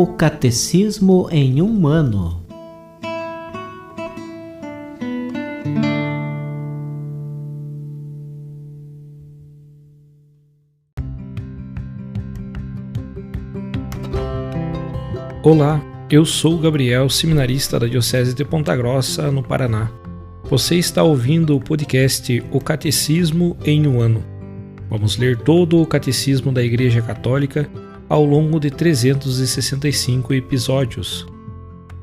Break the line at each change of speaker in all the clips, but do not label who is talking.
O Catecismo em um Ano.
Olá, eu sou o Gabriel, seminarista da Diocese de Ponta Grossa, no Paraná. Você está ouvindo o podcast O Catecismo em um Ano. Vamos ler todo o Catecismo da Igreja Católica ao longo de 365 episódios.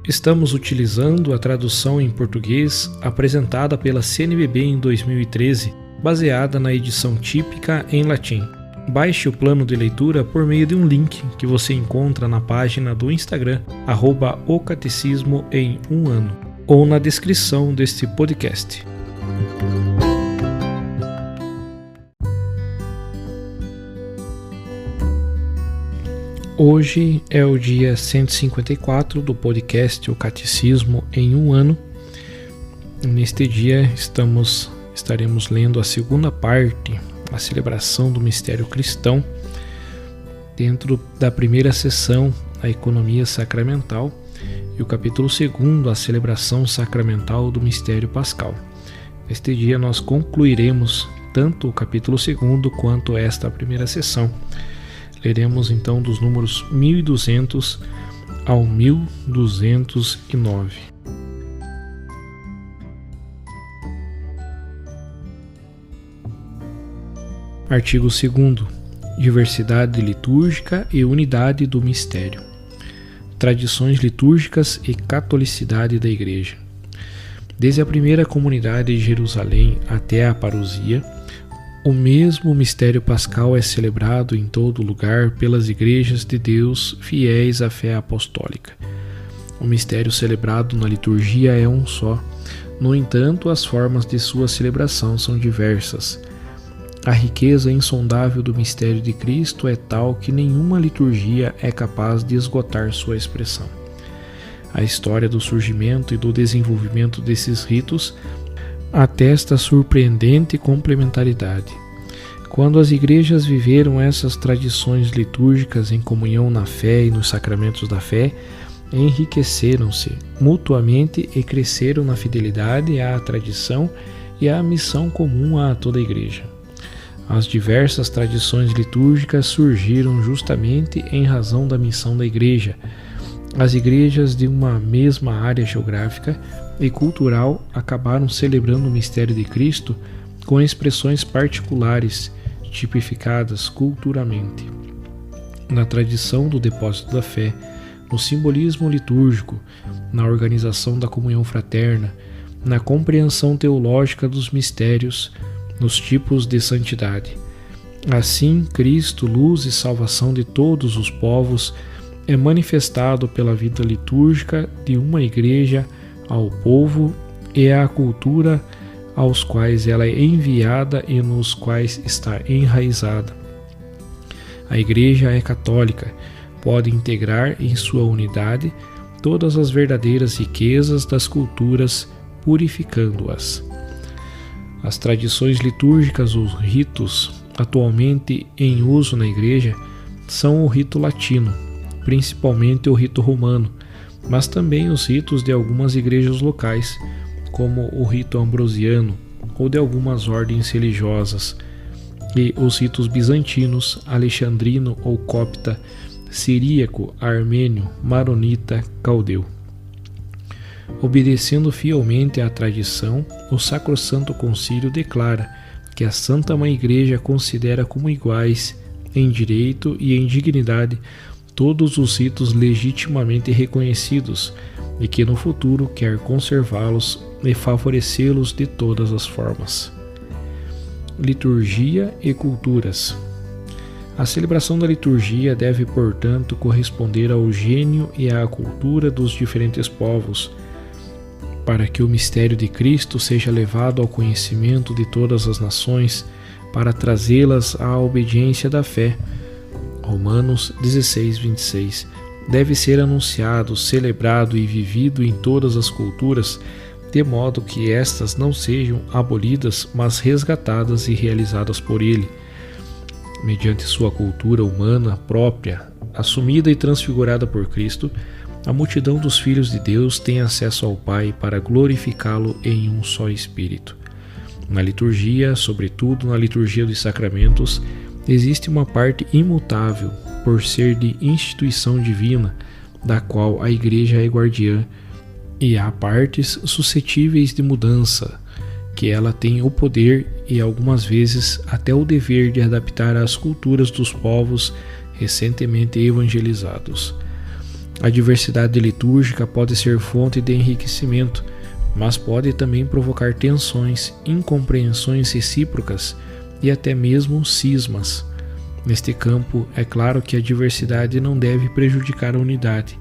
Estamos utilizando a tradução em português apresentada pela CNBB em 2013, baseada na edição típica em latim. Baixe o plano de leitura por meio de um link que você encontra na página do Instagram, @ocatecismo em um ano, ou na descrição deste podcast. Hoje é o dia 154 do podcast O Catecismo em um Ano. Neste dia estaremos lendo a segunda parte, a celebração do mistério cristão, dentro da primeira sessão, a economia sacramental, e o capítulo 2, a celebração sacramental do mistério pascal. Neste dia nós concluiremos tanto o capítulo 2 quanto esta primeira sessão. Leremos então dos números 1200 ao 1209. Artigo 2º. Diversidade litúrgica e unidade do mistério. Tradições litúrgicas e catolicidade da Igreja. Desde a primeira comunidade de Jerusalém até a parousia, o mesmo mistério pascal é celebrado em todo lugar pelas igrejas de Deus fiéis à fé apostólica. O mistério celebrado na liturgia é um só. No entanto, as formas de sua celebração são diversas. A riqueza insondável do mistério de Cristo é tal que nenhuma liturgia é capaz de esgotar sua expressão. A história do surgimento e do desenvolvimento desses ritos atesta surpreendente complementaridade. Quando as igrejas viveram essas tradições litúrgicas em comunhão na fé e nos sacramentos da fé, enriqueceram-se mutuamente e cresceram na fidelidade à tradição e à missão comum a toda a igreja. As diversas tradições litúrgicas surgiram justamente em razão da missão da Igreja. As igrejas de uma mesma área geográfica e cultural acabaram celebrando o mistério de Cristo com expressões particulares, tipificadas culturalmente. Na tradição do depósito da fé, no simbolismo litúrgico, na organização da comunhão fraterna, na compreensão teológica dos mistérios, nos tipos de santidade. Assim, Cristo, luz e salvação de todos os povos, é manifestado pela vida litúrgica de uma igreja ao povo e à cultura aos quais ela é enviada e nos quais está enraizada. A igreja é católica, pode integrar em sua unidade todas as verdadeiras riquezas das culturas, purificando-as. As tradições litúrgicas, os ritos atualmente em uso na Igreja, são o rito latino, principalmente o rito romano, mas também os ritos de algumas igrejas locais, como o rito ambrosiano ou de algumas ordens religiosas, e os ritos bizantinos, alexandrino ou copta, siríaco, armênio, maronita, caldeu. Obedecendo fielmente à tradição, o Sacrosanto Concílio declara que a Santa Mãe Igreja considera como iguais, em direito e em dignidade, todos os ritos legitimamente reconhecidos e que no futuro quer conservá-los e favorecê-los de todas as formas. Liturgia e culturas. A celebração da liturgia deve, portanto, corresponder ao gênio e à cultura dos diferentes povos, para que o mistério de Cristo seja levado ao conhecimento de todas as nações, para trazê-las à obediência da fé. Romanos 16:26. Deve ser anunciado, celebrado e vivido em todas as culturas, de modo que estas não sejam abolidas, mas resgatadas e realizadas por ele. Mediante sua cultura humana própria, assumida e transfigurada por Cristo, a multidão dos filhos de Deus tem acesso ao Pai para glorificá-lo em um só Espírito. Na liturgia, sobretudo na liturgia dos sacramentos, existe uma parte imutável por ser de instituição divina, da qual a Igreja é guardiã, e há partes suscetíveis de mudança, que ela tem o poder e algumas vezes até o dever de adaptar às culturas dos povos recentemente evangelizados. A diversidade litúrgica pode ser fonte de enriquecimento, mas pode também provocar tensões, incompreensões recíprocas e até mesmo cismas. Neste campo, é claro que a diversidade não deve prejudicar a unidade.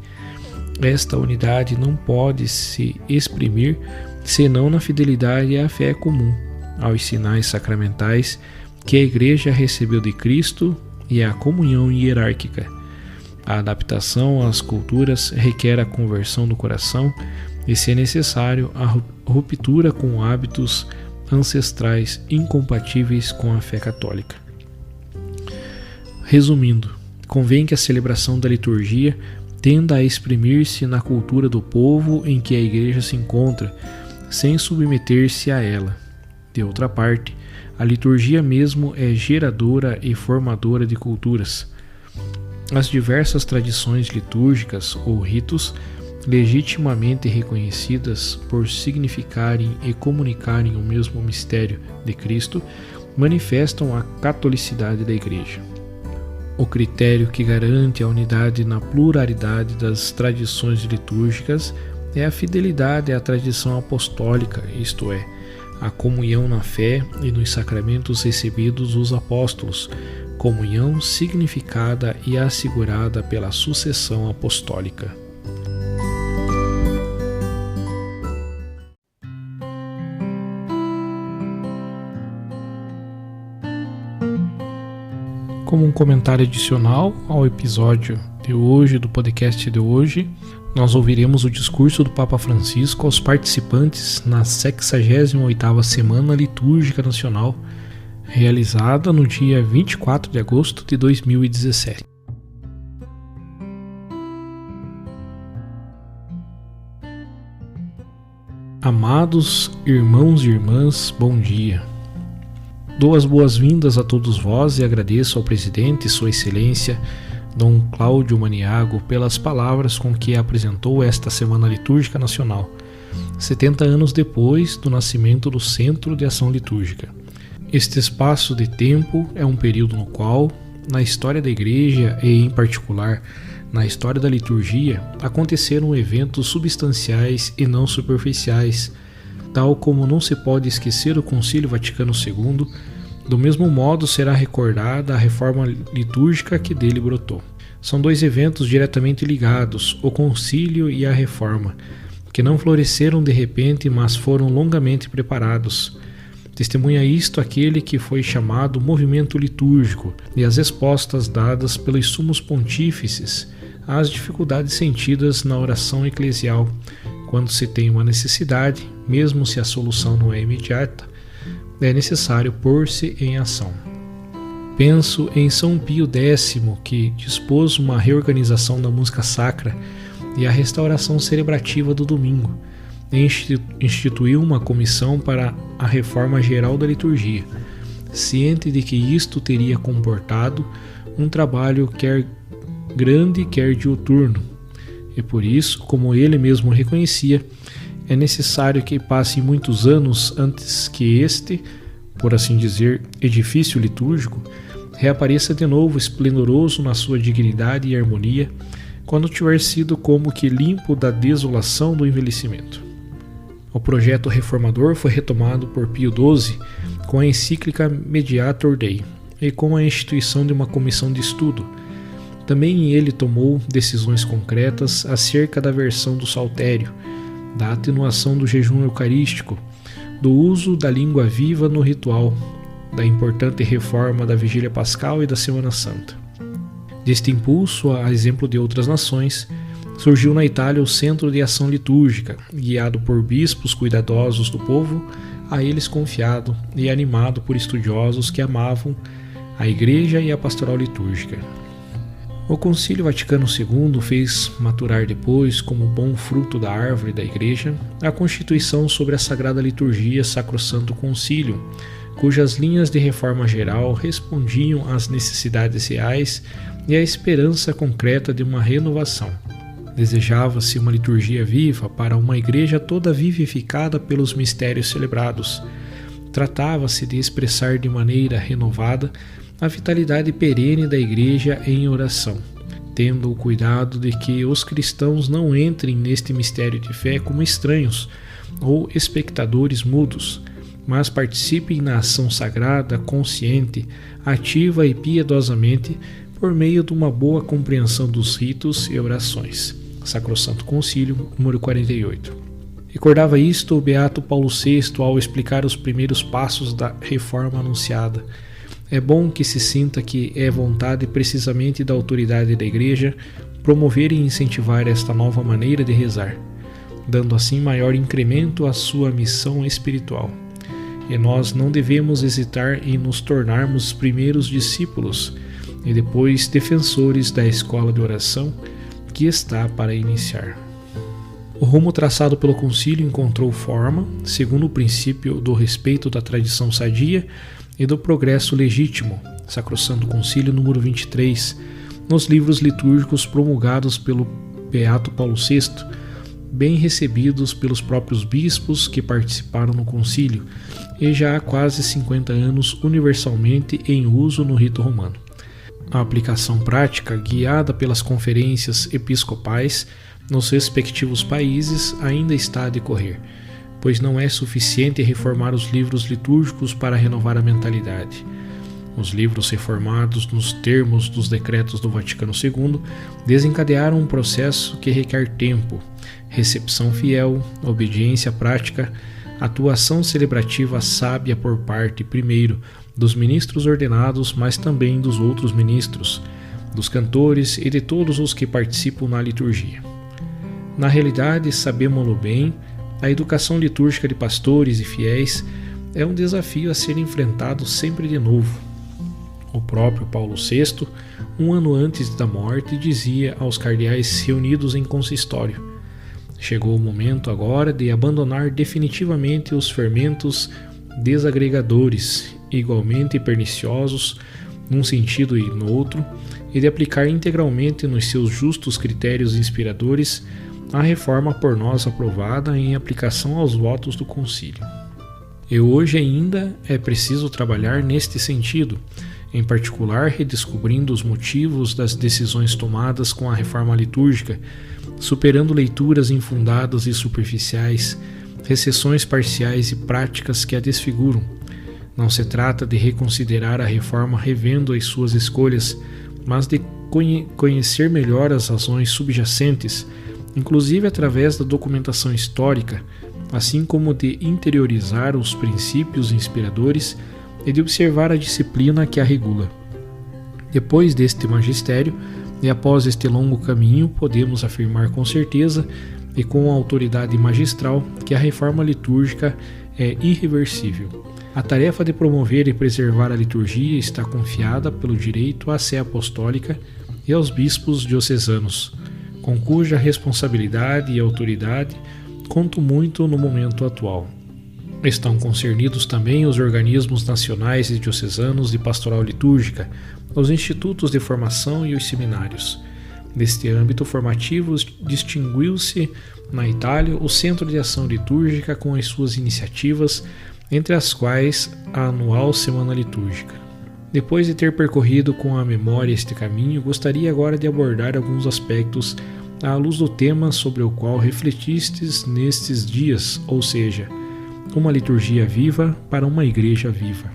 Esta unidade não pode se exprimir senão na fidelidade à fé comum, aos sinais sacramentais que a Igreja recebeu de Cristo e à comunhão hierárquica. A adaptação às culturas requer a conversão do coração e, se é necessário, a ruptura com hábitos ancestrais incompatíveis com a fé católica. Resumindo, convém que a celebração da liturgia tenda a exprimir-se na cultura do povo em que a Igreja se encontra, sem submeter-se a ela. De outra parte, a liturgia mesmo é geradora e formadora de culturas. As diversas tradições litúrgicas ou ritos, legitimamente reconhecidas por significarem e comunicarem o mesmo mistério de Cristo, manifestam a catolicidade da Igreja. O critério que garante a unidade na pluralidade das tradições litúrgicas é a fidelidade à tradição apostólica, isto é, a comunhão na fé e nos sacramentos recebidos dos apóstolos, comunhão significada e assegurada pela sucessão apostólica. Como um comentário adicional ao episódio de hoje, do podcast de hoje, nós ouviremos o discurso do Papa Francisco aos participantes na 68ª Semana Litúrgica Nacional, realizada no dia 24 de agosto de 2017. Amados irmãos e irmãs, bom dia. Dou as boas-vindas a todos vós e agradeço ao presidente, Sua Excelência, Dom Cláudio Maniago, pelas palavras com que apresentou esta Semana Litúrgica Nacional, 70 anos depois do nascimento do Centro de Ação Litúrgica. Este espaço de tempo é um período no qual, na história da Igreja e, em particular, na história da liturgia, aconteceram eventos substanciais e não superficiais, tal como não se pode esquecer o Concílio Vaticano II, do mesmo modo será recordada a reforma litúrgica que dele brotou. São dois eventos diretamente ligados, o Concílio e a Reforma, que não floresceram de repente, mas foram longamente preparados. Testemunha isto aquele que foi chamado movimento litúrgico e as respostas dadas pelos sumos pontífices às dificuldades sentidas na oração eclesial, quando se tem uma necessidade, mesmo se a solução não é imediata, é necessário pôr-se em ação. Penso em São Pio X, que dispôs uma reorganização da música sacra e a restauração celebrativa do domingo, e instituiu uma comissão para a reforma geral da liturgia, ciente de que isto teria comportado um trabalho quer grande, quer diuturno, e por isso, como ele mesmo reconhecia, é necessário que passe muitos anos antes que este, por assim dizer, edifício litúrgico, reapareça de novo esplendoroso na sua dignidade e harmonia, quando tiver sido como que limpo da desolação do envelhecimento. O projeto reformador foi retomado por Pio XII com a encíclica Mediator Dei e com a instituição de uma comissão de estudo. Também ele tomou decisões concretas acerca da versão do saltério, da atenuação do jejum eucarístico, do uso da língua viva no ritual, da importante reforma da Vigília Pascal e da Semana Santa. Deste impulso, a exemplo de outras nações, surgiu na Itália o Centro de Ação Litúrgica, guiado por bispos cuidadosos do povo, a eles confiado e animado por estudiosos que amavam a Igreja e a pastoral litúrgica. O Concílio Vaticano II fez maturar depois, como bom fruto da árvore da Igreja, a Constituição sobre a Sagrada Liturgia Sacrosanto Concílio, cujas linhas de reforma geral respondiam às necessidades reais e à esperança concreta de uma renovação. Desejava-se uma liturgia viva para uma Igreja toda vivificada pelos mistérios celebrados. Tratava-se de expressar de maneira renovada a vitalidade perene da Igreja em oração, tendo o cuidado de que os cristãos não entrem neste mistério de fé como estranhos ou espectadores mudos, mas participem na ação sagrada, consciente, ativa e piedosamente por meio de uma boa compreensão dos ritos e orações. Sacrosanto Concílio, número 48. Recordava isto o beato Paulo VI ao explicar os primeiros passos da reforma anunciada. É bom que se sinta que é vontade precisamente da autoridade da Igreja promover e incentivar esta nova maneira de rezar, dando assim maior incremento à sua missão espiritual. E nós não devemos hesitar em nos tornarmos primeiros discípulos e depois defensores da escola de oração que está para iniciar. O rumo traçado pelo concílio encontrou forma, segundo o princípio do respeito da tradição sadia e do progresso legítimo, Sacrosanto Concílio número 23, nos livros litúrgicos promulgados pelo beato Paulo VI, bem recebidos pelos próprios bispos que participaram no concílio, e já há quase 50 anos universalmente em uso no rito romano. A aplicação prática, guiada pelas conferências episcopais nos respectivos países, ainda está a decorrer, pois não é suficiente reformar os livros litúrgicos para renovar a mentalidade. Os livros reformados nos termos dos decretos do Vaticano II desencadearam um processo que requer tempo, recepção fiel, obediência prática, atuação celebrativa sábia por parte, primeiro, dos ministros ordenados, mas também dos outros ministros, dos cantores e de todos os que participam na liturgia. Na realidade, sabemo-lo bem, a educação litúrgica de pastores e fiéis é um desafio a ser enfrentado sempre de novo. O próprio Paulo VI, um ano antes da morte, dizia aos cardeais reunidos em consistório: chegou o momento agora de abandonar definitivamente os fermentos desagregadores, igualmente perniciosos num sentido e no outro, e de aplicar integralmente nos seus justos critérios inspiradores a reforma por nós aprovada em aplicação aos votos do concílio. E hoje ainda é preciso trabalhar neste sentido, em particular redescobrindo os motivos das decisões tomadas com a reforma litúrgica, superando leituras infundadas e superficiais, recessões parciais e práticas que a desfiguram. Não se trata de reconsiderar a reforma revendo as suas escolhas, mas de conhecer melhor as razões subjacentes, inclusive através da documentação histórica, assim como de interiorizar os princípios inspiradores e de observar a disciplina que a regula. Depois deste magistério, e após este longo caminho, podemos afirmar com certeza e com autoridade magistral que a reforma litúrgica é irreversível. A tarefa de promover e preservar a liturgia está confiada pelo direito à sé apostólica e aos bispos diocesanos, com cuja responsabilidade e autoridade conto muito no momento atual. Estão concernidos também os organismos nacionais e diocesanos de pastoral litúrgica, os institutos de formação e os seminários. Neste âmbito formativo, distinguiu-se na Itália o Centro de Ação Litúrgica com as suas iniciativas, entre as quais a anual Semana Litúrgica. Depois de ter percorrido com a memória este caminho, gostaria agora de abordar alguns aspectos à luz do tema sobre o qual refletistes nestes dias, ou seja, uma liturgia viva para uma igreja viva.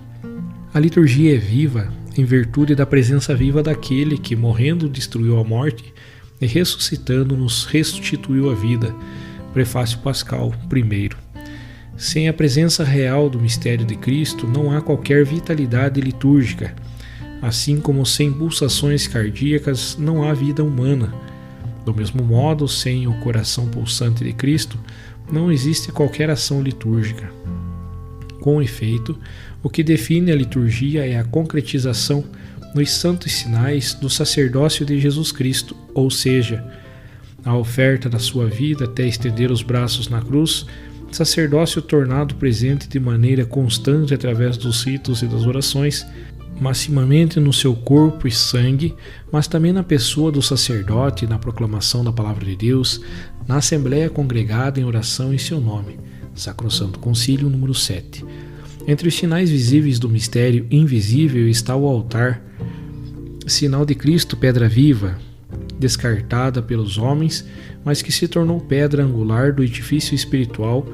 A liturgia é viva em virtude da presença viva daquele que, morrendo, destruiu a morte e ressuscitando, nos restituiu a vida. Prefácio Pascal I. Sem a presença real do mistério de Cristo, não há qualquer vitalidade litúrgica, assim como sem pulsações cardíacas não há vida humana. Do mesmo modo, sem o coração pulsante de Cristo, não existe qualquer ação litúrgica. Com efeito, o que define a liturgia é a concretização nos santos sinais do sacerdócio de Jesus Cristo, ou seja, a oferta da sua vida até estender os braços na cruz, sacerdócio tornado presente de maneira constante através dos ritos e das orações, maximamente no seu corpo e sangue, mas também na pessoa do sacerdote, na proclamação da palavra de Deus, na assembleia congregada em oração em seu nome. Sacrosanto Concílio número 7. Entre os sinais visíveis do mistério invisível está o altar, sinal de Cristo, pedra viva, descartada pelos homens, mas que se tornou pedra angular do edifício espiritual,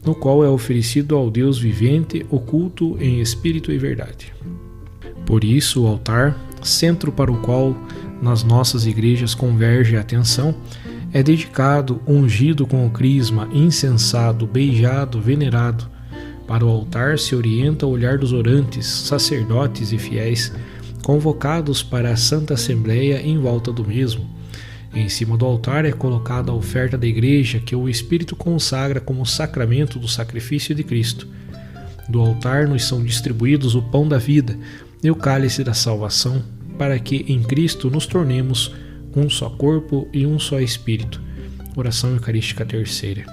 no qual é oferecido ao Deus vivente o culto em espírito e verdade. Por isso, o altar, centro para o qual nas nossas igrejas converge a atenção, é dedicado, ungido com o crisma, incensado, beijado, venerado. Para o altar se orienta o olhar dos orantes, sacerdotes e fiéis, convocados para a Santa Assembleia em volta do mesmo. Em cima do altar é colocada a oferta da igreja que o Espírito consagra como sacramento do sacrifício de Cristo. Do altar nos são distribuídos o pão da vida e o cálice da salvação, para que em Cristo nos tornemos um só corpo e um só espírito. Oração Eucarística Terceira.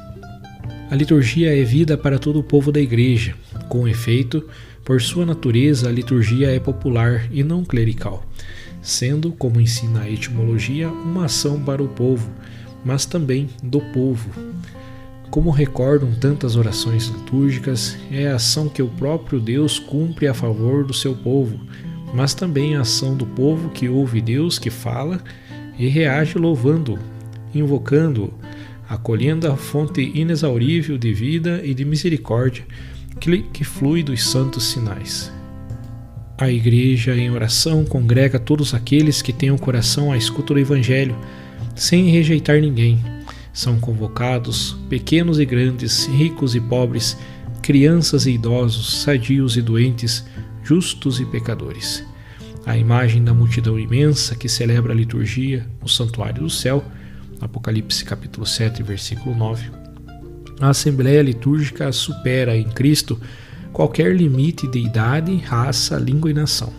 A liturgia é vida para todo o povo da igreja. Com efeito, por sua natureza, a liturgia é popular e não clerical, sendo, como ensina a etimologia, uma ação para o povo, mas também do povo. Como recordam tantas orações litúrgicas, é a ação que o próprio Deus cumpre a favor do seu povo, mas também a ação do povo que ouve Deus que fala e reage louvando-o, invocando-o, acolhendo a fonte inexaurível de vida e de misericórdia que flui dos santos sinais. A Igreja, em oração, congrega todos aqueles que têm o coração à escuta do Evangelho, sem rejeitar ninguém. São convocados pequenos e grandes, ricos e pobres, crianças e idosos, sadios e doentes, justos e pecadores. A imagem da multidão imensa que celebra a liturgia no santuário do céu, Apocalipse capítulo 7, versículo 9. A Assembleia Litúrgica supera em Cristo qualquer limite de idade, raça, língua e nação.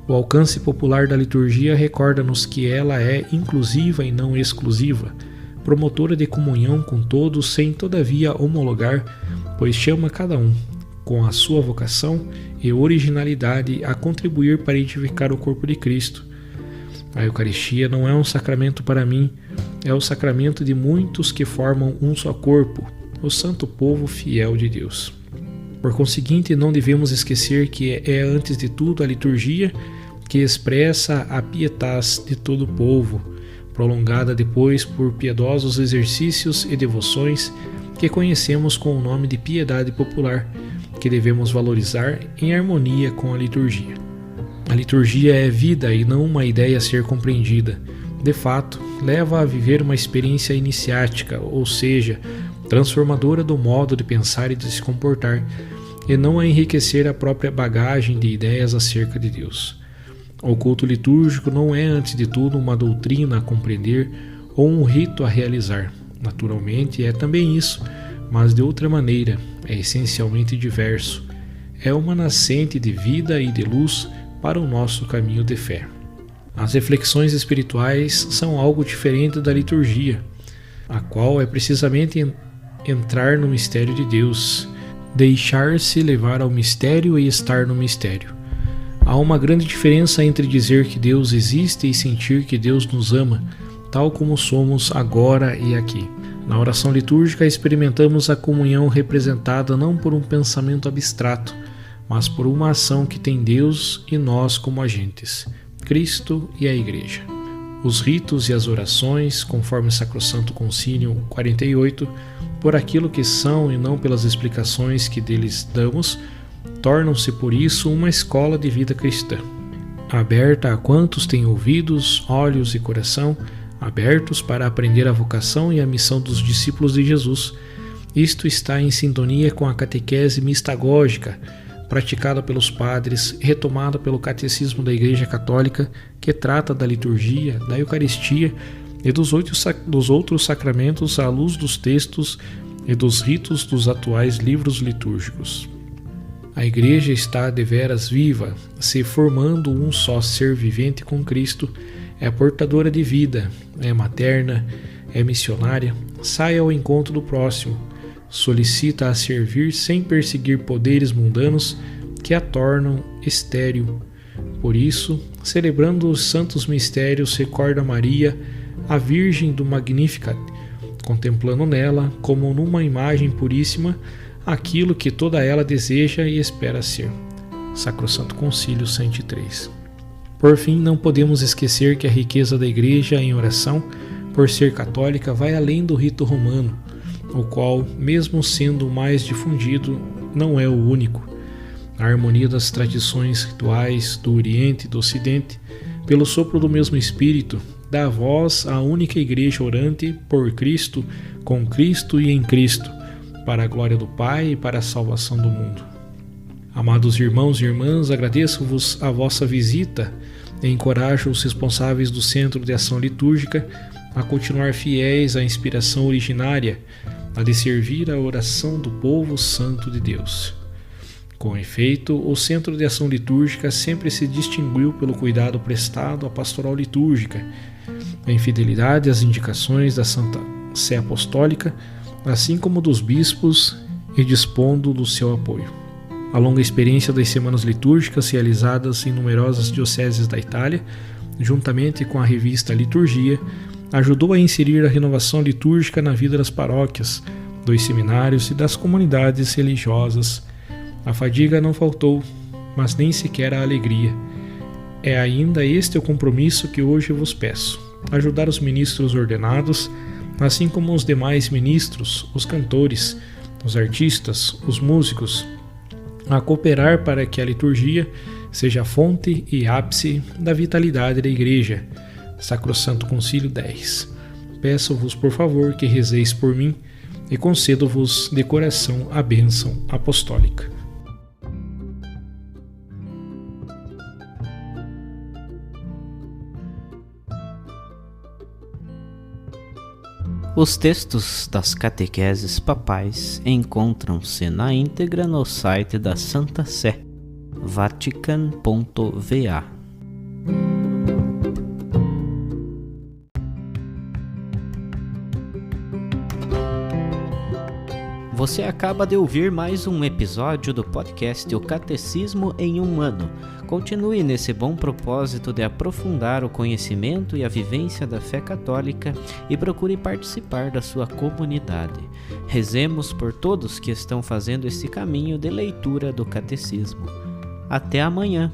O alcance popular da liturgia recorda-nos que ela é inclusiva e não exclusiva, promotora de comunhão com todos sem todavia homologar, pois chama cada um, com a sua vocação e originalidade, a contribuir para edificar o corpo de Cristo. A Eucaristia não é um sacramento para mim, é o sacramento de muitos que formam um só corpo, o santo povo fiel de Deus. Por conseguinte, não devemos esquecer que é antes de tudo a liturgia que expressa a pietas de todo o povo, prolongada depois por piedosos exercícios e devoções que conhecemos com o nome de piedade popular, que devemos valorizar em harmonia com a liturgia. A liturgia é vida e não uma ideia a ser compreendida. De fato, leva a viver uma experiência iniciática, ou seja, transformadora do modo de pensar e de se comportar, e não a enriquecer a própria bagagem de ideias acerca de Deus. O culto litúrgico não é, antes de tudo, uma doutrina a compreender ou um rito a realizar. Naturalmente, é também isso, mas de outra maneira, é essencialmente diverso. É uma nascente de vida e de luz para o nosso caminho de fé. As reflexões espirituais são algo diferente da liturgia, a qual é precisamente entrar no mistério de Deus, deixar-se levar ao mistério e estar no mistério. Há uma grande diferença entre dizer que Deus existe e sentir que Deus nos ama, tal como somos agora e aqui. Na oração litúrgica experimentamos a comunhão representada não por um pensamento abstrato, mas por uma ação que tem Deus e nós como agentes, Cristo e a Igreja. Os ritos e as orações, conforme o Sacrosanto Concílio 48, por aquilo que são e não pelas explicações que deles damos, tornam-se por isso uma escola de vida cristã, aberta a quantos têm ouvidos, olhos e coração, abertos para aprender a vocação e a missão dos discípulos de Jesus. Isto está em sintonia com a catequese mistagógica, praticada pelos padres, retomada pelo Catecismo da Igreja Católica, que trata da liturgia, da Eucaristia e dos outros sacramentos à luz dos textos e dos ritos dos atuais livros litúrgicos. A Igreja está deveras viva, se formando um só ser vivente com Cristo, é portadora de vida, é materna, é missionária, sai ao encontro do próximo, solicita a servir sem perseguir poderes mundanos que a tornam estéril. Por isso, celebrando os santos mistérios, recorda Maria, a Virgem do Magnificat, contemplando nela, como numa imagem puríssima, aquilo que toda ela deseja e espera ser. Sacrosanto Concílio 103. Por fim, não podemos esquecer que a riqueza da Igreja em oração, por ser católica, vai além do rito romano, o qual, mesmo sendo o mais difundido, não é o único. A harmonia das tradições rituais do Oriente e do Ocidente, pelo sopro do mesmo Espírito, dá voz à única Igreja orante por Cristo, com Cristo e em Cristo, para a glória do Pai e para a salvação do mundo. Amados irmãos e irmãs, agradeço-vos a vossa visita e encorajo os responsáveis do Centro de Ação Litúrgica a continuar fiéis à inspiração originária, a de servir a oração do povo santo de Deus. Com efeito, o Centro de Ação Litúrgica sempre se distinguiu pelo cuidado prestado à pastoral litúrgica, a fidelidade às indicações da Santa Sé Apostólica, assim como dos bispos, e dispondo do seu apoio. A longa experiência das semanas litúrgicas realizadas em numerosas dioceses da Itália, juntamente com a revista Liturgia, ajudou a inserir a renovação litúrgica na vida das paróquias, dos seminários e das comunidades religiosas. A fadiga não faltou, mas nem sequer a alegria. É ainda este o compromisso que hoje vos peço: ajudar os ministros ordenados, assim como os demais ministros, os cantores, os artistas, os músicos, a cooperar para que a liturgia seja a fonte e ápice da vitalidade da Igreja. Sacrosanto Concílio 10. Peço-vos, por favor, que rezeis por mim e concedo-vos de coração a bênção apostólica.
Os textos das catequeses papais encontram-se na íntegra no site da Santa Sé, vatican.va. Você acaba de ouvir mais um episódio do podcast O Catecismo em um Ano. Continue nesse bom propósito de aprofundar o conhecimento e a vivência da fé católica e procure participar da sua comunidade. Rezemos por todos que estão fazendo esse caminho de leitura do Catecismo. Até amanhã!